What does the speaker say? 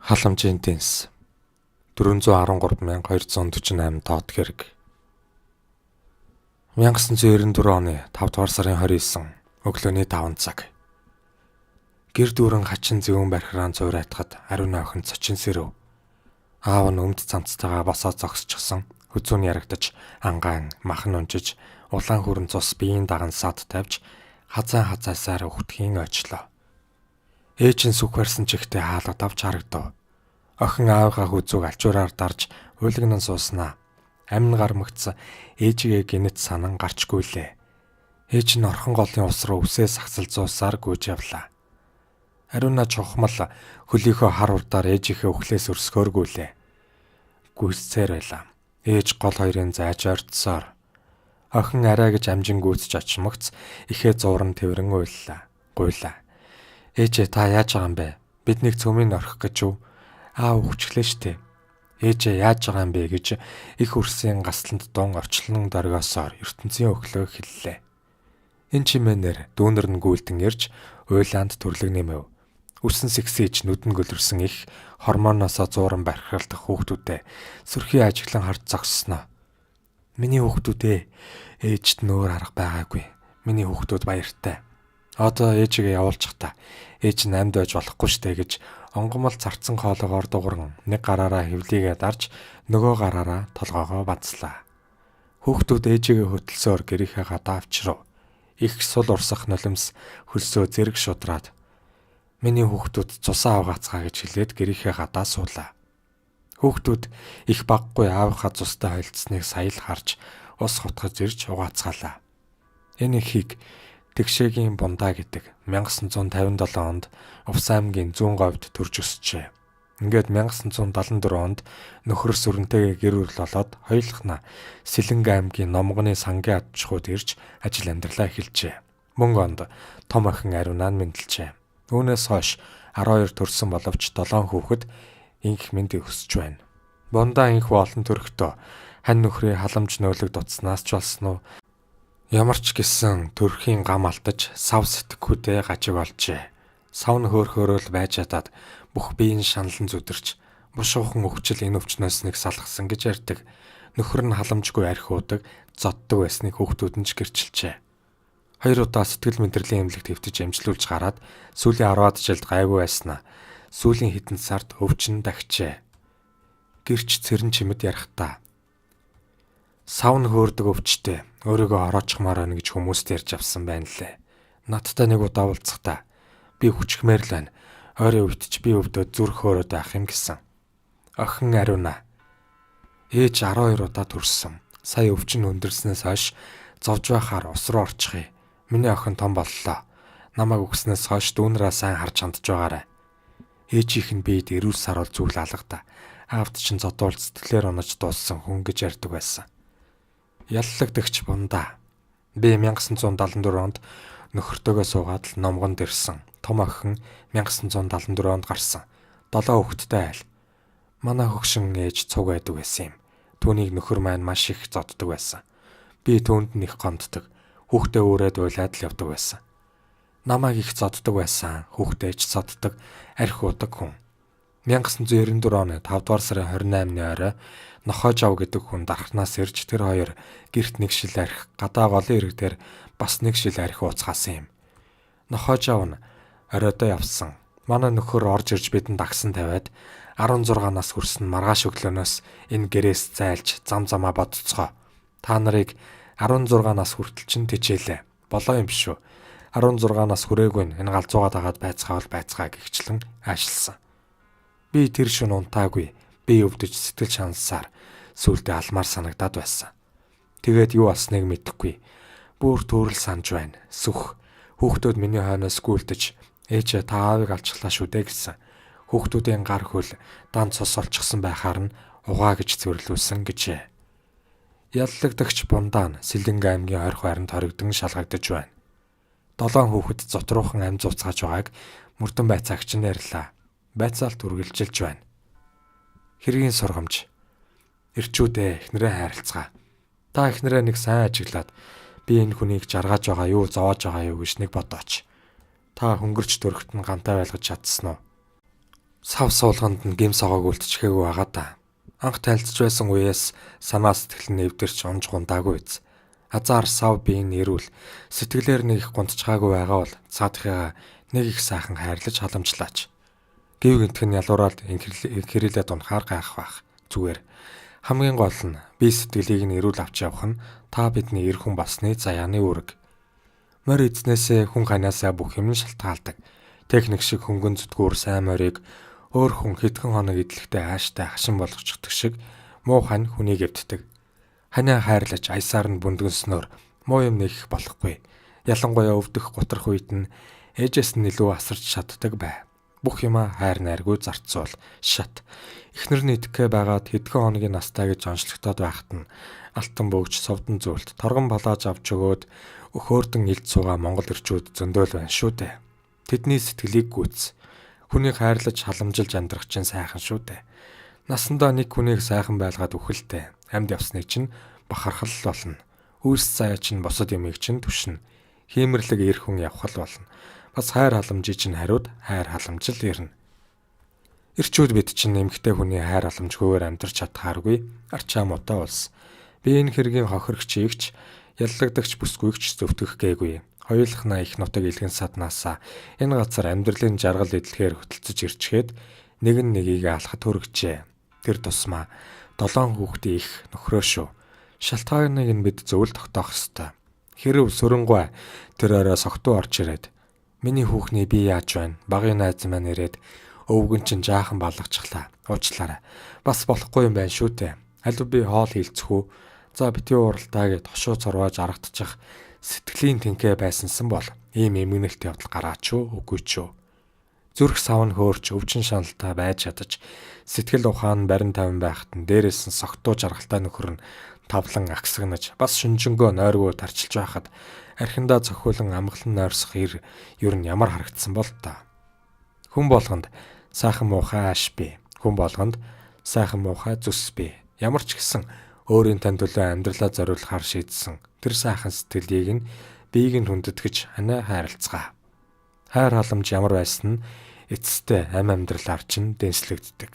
Халамжийн тэнс 413,248 доод хэрэг 1994 оны 5 дугаар сарын 29 өглөөний 5 цаг гэр дүүрэн хачин зэвүүн бархраан зуурайтахад ариун охин цочин сэрв аав нь өмд цамцтайгаа босоо зогсчихсон хүзүүн ярагдаж ангаан махан унжиж улаан хүрэн цус биеийн даган сад тавьж хазаасаар өгтгийн ойчлоо. Ээж нь сүх барьсан чихтэй хаалга давж харагдав. Охин аавынхаа хүзүүг алчуураар дарж уйлгнан сууснаа. Амин гармагц ээжигээ гинэт санан гарчгүйлээ. Ээж нь орхон голын ус руу үсээ сагсалзуусаар гүйж явлаа. Ариуна чухмал хөлийнхөө хар урдаар ээжийнхээ өхлөөс өрсгөөргүүлээ. Гүйцээр байлаа. Ээж гол хоёрын зайж ойртсоор. Охин арай гэж амжин гүйцэж очмогц ихээ зууран тэрэн уйллаа. Гуйлаа. Ээжээ та яаж байгаа юм бэ? Биднийг цөмийн орхих гэж юу? Аа өвчлээ штэ. Ээжээ яаж байгаа юм бэ гэж их үрсийн гасланд дун орчлон дөргосоор ертөнцийн өглөө хэллээ. Энэ чимээнээр дүүнэр нь гүйлдэн ирж уйлаанд төрлөг нэмэв. Үсэн сэгсэж нүдэн гөлөрсөн их хормоноосоо зууран бархиралдах хүүхдүүдээ сөрхий ажиглан харж зогссноо. Миний хүүхдүүдээ ээжд нөөр арга байгаагүй. Миний хүүхдүүд баяртай. Одоо ээжигээ явуулчихтаа. Ээж нь амьд байж болохгүй штэ гэж онгомол зарцсан хоолоогоор дууран нэг гараараа хөвлийгээ дарж нөгөө гараараа толгоогоо бацлаа. Хүүхдүүд ээжигээ хөтөлсөөр гэрийнхээ гадаа авчрав. Их сул урсах нулимс хөлсөө зэрэг шудраад миний хүүхдүүд цусаа авгаацгаа гэж хэлээд гэрийнхээ гадаа суулаа. Хүүхдүүд их баггүй аавынхаа цустай хойлцсныг сая л харж ус хутгаж ирж угаацгаалаа. Энэ ихийг Тэгшээгийн бундаа гэдэг 1957 онд Увс аймгийн зүүн говьд төрж өсчээ. Ингээд 1974 онд нөхөр сүрэнтэйгээ гэр бүл болоод хоёулахна Сэлэнг аймгийн Номгоны сангийн ад чухууд ирж ажил амьдралаа эхэлжээ. Мөн онд том охин Ариунаа нь мэндэлжээ. Үүнээс хойш 12 төрсэн боловч 7 хүүхэд инх мэнд өсөж байна. Бундаа инх болон төрөхдөө хань нөхрийн халамж нөөлөг дуцснаас ч болсон уу? Ямар ч гэсэн төрхийн гам алдаж сав сэтгхүүдээ гажиг олжээ. Сав нь хөөрхөөрөөл байж чадаад бүх биеийн шаналн зүдэрч бушуухан өвчл энэ өвчнөөс нэг салгасан гэж ярьдаг. Нөхөр нь халамжгүй архи удаг, зоддог байсныг хүүхдүүд нь ч гэрчилжээ. 2 удаа сэтгэл мэдрэлийн эмнэлэгт хэвтэж эмчилүүлж гараад сүүлийн 10-аад жилд гайгүй байснаа. Сүүлийн хэдэн сард өвчин дахижээ. Гэрч цэрэн чимэд ярахтаа сав нь хөөрдөг өвчтэй өөрийгөө ороочмаар байна гэж хүмүүст ярьж авсан байна лээ. Надтай нэг удаа уулзахдаа би хүчгмээр л байна. Ойрын үед ч би өвдөө зүрх хөөрөөд байх юм гэсэн. Охин Ариуна ээж 12 удаа төрсөн. Сая өвчин өндөрснөөс хойш зовж байхаар ус руу орчихъя. Миний охин том боллоо. Намайг өгснөөс хойш дүүнрээ сайн харж хандж байгаарай. Ээжийнх нь биед эрүүл саруул зүйл алгадаа. Аавд чинь зодуул сэтгэлээр унаж дууссан хүн гэж ярьдаг байсан. Яллагдагч бундаа. Би 1974 онд нөхөртөөгөө суугаад л Номгонд ирсэн. Том охин 1974 онд гарсан. 7 хүүхэдтэй айл. Манай хөгшин ээж цуг байдаг байсан юм. Түүнийг нөхөр маань маш их зоддог байсан. Би түүнд нь их гомддог. Хүүхдээ өрөөд уйлаад л явдаг байсан. Намайг их зоддог байсан. Хүүхдээ ч зоддог, архи удаг хүн. 1994 оны 5 дугаар сарын 28-ны орой Нохойжав гэдэг хүн дархнаас ирж тэр хоёр гэрт нэг шил архи, гадаа голын ирэг дээр бас нэг шил архи ууцгаасан юм. Нохойжав нь оройдоо явсан. Манай нөхөр орж ирж бидэнд дагсан тавиад 16 нас хүрсэн маргааш өглөөнөөс энэ гэрээс зайлж зам замаа бодцгоо. Та нарыг 16 нас хүртэл чинь тэжээлээ. Болоо юм биш үү? 16 нас хүрээгүй энэ галзуугаа дагаад байцгаавал байцгаа гихчлэн аашилсан. Би тэр шөнө унтаагүй. Би өвдөж сэтгэл шаналсаар сүултээ алмаар санагдаад байсан. Тэгээд юу болсныг мэдэхгүй. Бүр төрөл санаж байна. Сүх. Хүүхдүүд миний хойноос гүйлдэж ээжээ та аавыг алчглаа шүү дээ гэсэн. Хүүхдүүдийн гар хөл дан цус олчихсан байхаар нь угаа гэж зөвөрлүүлсэн гэжээ. Яллагдагч бундаа нь Сэлэнг аймгийн ойрхон харанд хоригдон шалгагдаж байна. 7 хүүхэд зотруухан амь зуцгааж байгааг мөрдөн байцаагч нь ярьлаа. Байцаалт үргэлжилж байна. Хэргийн сургамж. Ирчүүдээ эхнэрээ хайрлцгаа. Та эхнэрээ нэг сайн ажиглаад би энэ хүнийг жаргаж байгаа юу, зовоож байгаа юу гэж нэг бодооч. Та хөнгөрч төрөхт нь гантай байлгаж чадсан уу? Сав суулганд нь гимсоогоог үлдчихээгүй байгаа да. Анх танилцж байсан үеэс санаа сэтгэл нь нэвдэрч унж гундаагүй биз. Азар сав биеийн нэрүүл сэтгэлээр нэг их гунтчгаагүй байгаа бол цаадхыгаа нэг их сайхан хайрлаж халамжлаач. Гів гинтхэн ялуураад инхрэлээд унахаар гайх байх. Зүгээр. Хамгийн гол нь би сэтгэлийг нь эрүүл авч явах нь та бидний эр хүн басны заяаны үүрэг. Морь эзнээсээ хүн ханаасаа бүх юм шалтгаалдаг. Техник шиг хөнгөн зүтгүүр сайн морийг өөр хүн хэдхэн хоног идэлхтэй ааштай хашин болгочихдаг шиг муу хань хүнийг эвддэг. Ханаа хайрлаж аясаар нь бүндгэнснөөр муу юм нээх болохгүй. Ялангуяа өвдөх готрох үед нь ээжээс нь илүү асарч чаддаг бай. Бүх юма хайр найргүй зарцуул, шат. Эхнэр нь идэхэ байгаад хэдхэн хоногийн настай гэж онцлогдоод байхад нь алтан бөгж совдон зүйлт торгон балааж авч өгөөд өхөөрдөн илд суугаа монгол ирчүүд зөндөөл байна шүү дээ. Тэдний сэтгэлийг гүйц. Хүнийг хайрлаж халамжилж амьдрах чинь сайхан шүү дээ. Насандаа нэг хүнийг сайхан байлгаад үхэлтэй. Амьд явсныг чинь бахархал болно. Үйлс заяа чинь босод юмыг чинь түшнэ. Хиймэрлэг ир хүн явхал болно. Бас хайр халамжийг чинь хариуд хайр халамжил ирнэ. Ирчүүд бид чинь эмгтэй хүний хайр халамжгүйгээр амьдрч чадхааргүй арчаа муутай улс. Би энэ хэргийн хохирогчийгч яллагдагч бүсгүйгч зөвтгөх гээгүй. Хоёулахнаа их нутаг илгэн саднаасаа энэ газар амьдралын жаргал эдлэхээр хөтөлцөж ирчгээд нэг нь нэгийг алхад хөргөжээ. Тэр тусмаа 7 хүүхдийн их нөхрөө шүү. Шалтгааныг нь бид зөвл тогтоох ёстой. Хэрв сүрэнгуй тэр орой согтуу орж ирээд миний хүүхний би яаж байна? Багын найз маань ирээд өвгөн чинь жаахан балгацглаа. Уучлаарай. Бас болохгүй юм байна шүү дээ. Аль би хоол хийлцэх үү? За битгий уралдаа гэд хошуу цорвоож аргатчих сэтгэлийн тэнхээ байсансан бол ийм эмгэнэлт явдал гараач уу? Үгүй ч юу. Зүрх сав нь хөөрч өвчин шаналтай байж чадаж сэтгэл ухаан барин тавин байхад нь дээрээс нь согтуу жаргалтай нөхөр нь тавлан агсагнаж бас шүнжэнгөө нойргоо тарчилж байхад архиндаа цохиулан амгалан нойрсох ер нь ямар харагдсан бол та. Хүн болгонд сайхан муухай ааш бий. Хүн болгонд сайхан муухай зүс бий. Ямар ч гэсэн өөрийн тань төлөө амьдралаа зориулахаар шийдсэн тэр сайхан сэтгэлийг нь биеийг нь хүндэтгэж ханаа хайрлцгаа. Хайр халамж ямар байсан нь эцэстээ амьдралаар чинь дэнслэгддэг.